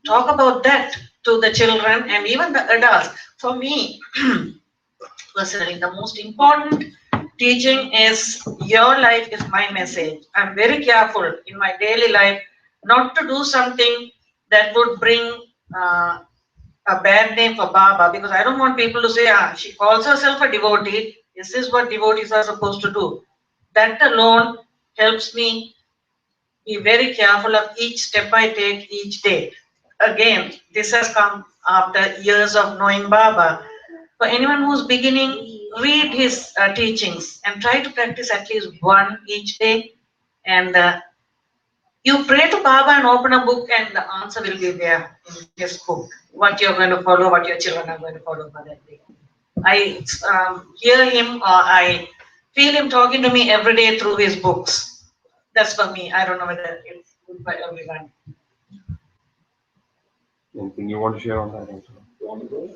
S1: talk about that to the children and even the adults, for me, personally, the most important teaching is your life is my message. I'm very careful in my daily life not to do something that would bring a bad name for Baba, because I don't want people to say, she calls herself a devotee. This is what devotees are supposed to do. That alone helps me be very careful of each step I take each day. Again, this has come after years of knowing Baba. For anyone who's beginning, read his teachings and try to practice at least one each day. And you pray to Baba and open a book, and the answer will be there in his book. What you're going to follow, what your children are going to follow for that day. I hear him, or I feel him talking to me every day through his books. That's for me. I don't know whether it's good for everyone.
S6: Anything you want to share on that also?
S3: You want to go?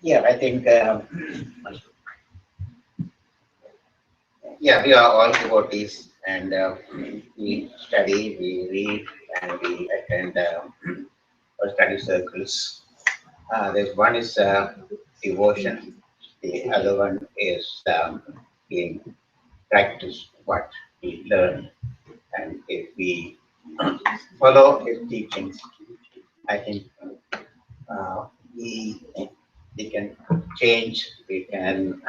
S4: Yeah, I think, yeah, we are all devotees. and we study, we read, and we attend study circles. There's one is devotion, the other one is being practice what we learn, and if we follow his teachings, I think we can change, we can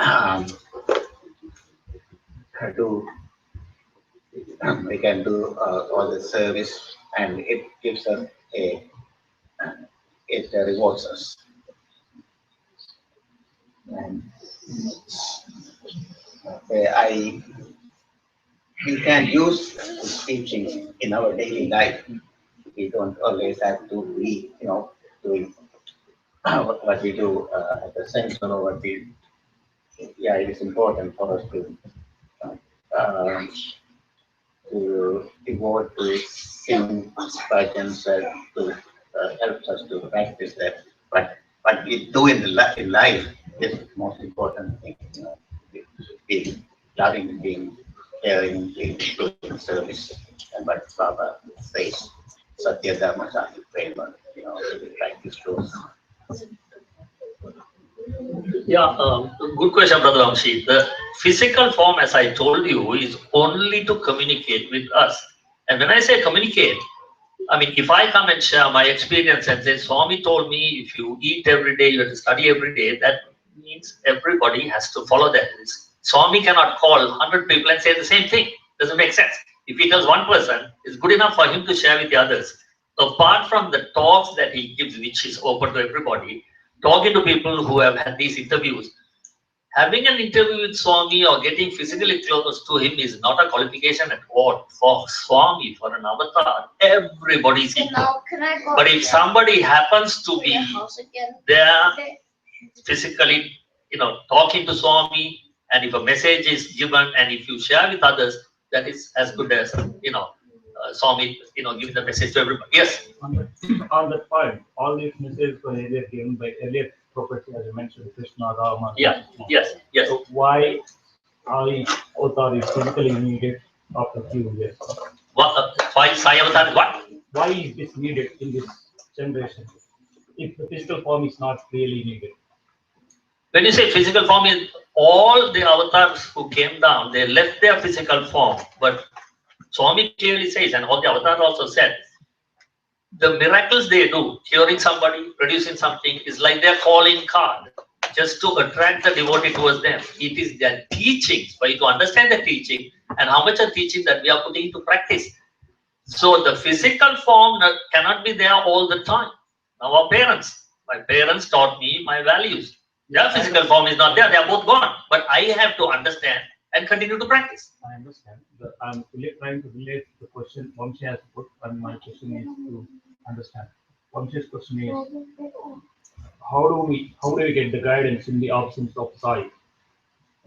S4: do all the service, and it gives us it rewards us. And we can use these teachings in our daily life. We don't always have to be, doing what we do at the center or what we. Yeah, it is important for us to devote to sing bhajans to help us to practice that. But what we do in life is the most important thing. Being loving, being caring, being doing service, and what Baba says, Satya Dharma Sati Prema, we practice those.
S3: Yeah, good question, Brother Vamshi. The physical form, as I told you, is only to communicate with us. And when I say communicate, I mean, if I come and share my experience and say, Swami told me if you eat every day, you have to study every day, that means everybody has to follow that. Swami cannot call 100 people and say the same thing. Doesn't make sense. If he tells one person, it's good enough for him to share with the others. Apart from the talks that he gives, which is open to everybody, talking to people who have had these interviews, having an interview with Swami or getting physically close to him is not a qualification at all. For Swami, for an avatar, everybody is equal. But if somebody happens to be there physically, talking to Swami, and if a message is given and if you share with others, that is as good as, Swami, giving the message to everybody. Yes?
S7: On that point, all these messages were earlier given by earlier prophets, as you mentioned, Krishna, Rama.
S3: Yeah, yes.
S7: So why are avatars physically needed after a few years?
S3: Why Sai Avatar is what?
S7: Why is this needed in this generation if the physical form is not really needed?
S3: When you say physical form, is all the avatars who came down, they left their physical form. But Swami clearly says, and all the avatars also said, the miracles they do, curing somebody, producing something, is like their calling card, just to attract the devotee towards them. It is their teachings, for you to understand the teaching and how much of teaching that we are putting into practice. So the physical form cannot be there all the time. Now my parents taught me my values. Their physical form is not there, they are both gone. But I have to understand and continue to practice.
S7: I understand. I'm really trying to relate the question Vamshi has put, and my question is to understand. Vamshi's question is, how do we get the guidance in the absence of Sai,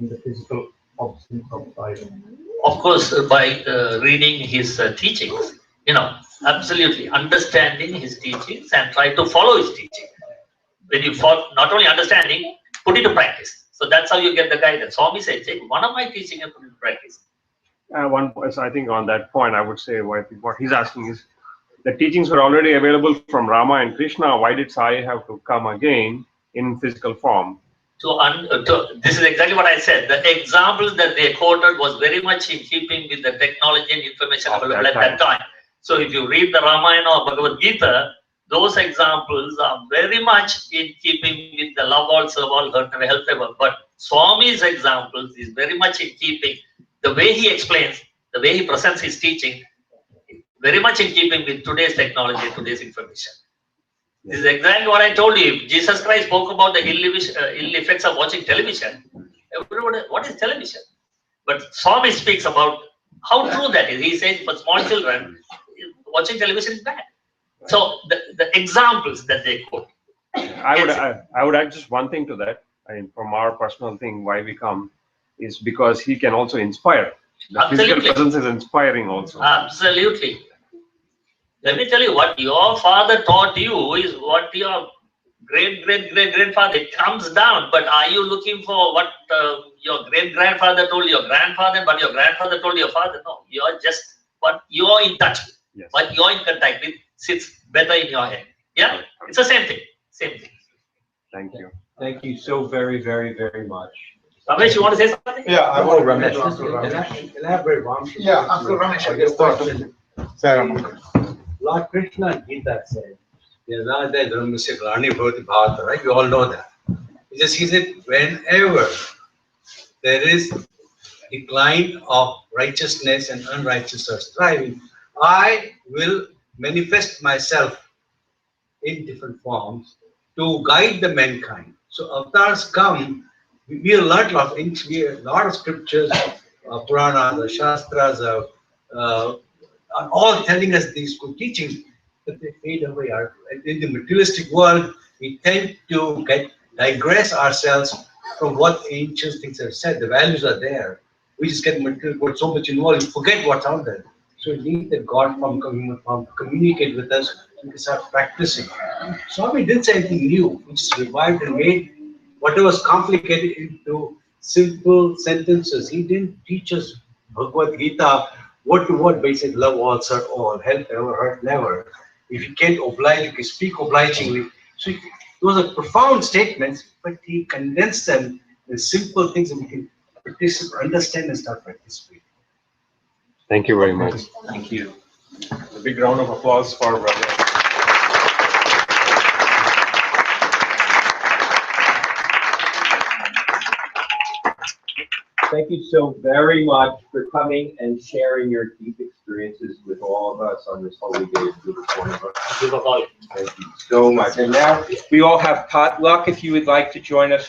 S7: in the physical absence of Sai?
S3: Of course, by reading his teachings, absolutely understanding his teachings and try to follow his teaching. When you not only understanding, put it to practice. So that's how you get the guidance. Swami said, take one of my teachings and put it to practice.
S6: I think on that point, I would say what he's asking is, the teachings were already available from Rama and Krishna. Why did Sai have to come again in physical form?
S3: This is exactly what I said. The examples that they quoted was very much in keeping with the technology and information available at that time. So if you read the Ramayana or Bhagavad Gita, those examples are very much in keeping with the love all, serve all, hurt never, help never. But Swami's examples is very much in keeping, the way he explains, the way he presents his teaching, very much in keeping with today's technology, today's information. This is exactly what I told you. If Jesus Christ spoke about the ill effects of watching television, everybody, what is television? But Swami speaks about how true that is. He says for small children, watching television is bad. So the examples that they quote.
S6: I would add just one thing to that. I mean, from our personal thing, why we come is because he can also inspire. The physical presence is inspiring also.
S3: Absolutely. Let me tell you, what your father taught you is what your great-great-great-grandfather. It comes down, but are you looking for what your great-grandfather told your grandfather, but your grandfather told your father? No, you're just what you're in touch with,
S6: Yes.
S3: what you're in contact with sits better in your head. Yeah, it's the same thing. Same thing.
S6: Thank you.
S8: Thank you so very, very, very much.
S3: Ramesh, you want to say something?
S9: Yeah, I want to
S8: Ramesh. Elaborate, Vamshi.
S9: Yeah, Uncle Ramesh, I just thought of.
S8: Lord Krishna Gita said, right? You all know that. He said, whenever there is decline of righteousness and unrighteousness are striving, I will manifest myself in different forms to guide the mankind. So avatars come, we have learned a lot of things, we have a lot of scriptures, Puranas, the Shastras, are all telling us these good teachings, but they fade away. In the materialistic world, we tend to digress ourselves from what ancient things have said. The values are there. We just get material, got so much involved, we forget what's out there. So we need that God from communicate with us, so we can start practicing. Swami didn't say anything new. He just revived and made whatever was complicated into simple sentences. He didn't teach us Bhagavad Gita word to word, but he said, love all, serve all, help ever, hurt never. If you can't oblige, you can speak obligingly. So those are profound statements, but he condensed them in simple things that we can understand and start participating.
S6: Thank you very much.
S8: Thank you.
S6: A big round of applause for brother.
S8: Thank you so very much for coming and sharing your deep experiences with all of us on this holy day of Poornima. Thank you so much. And now we all have potluck if you would like to join us.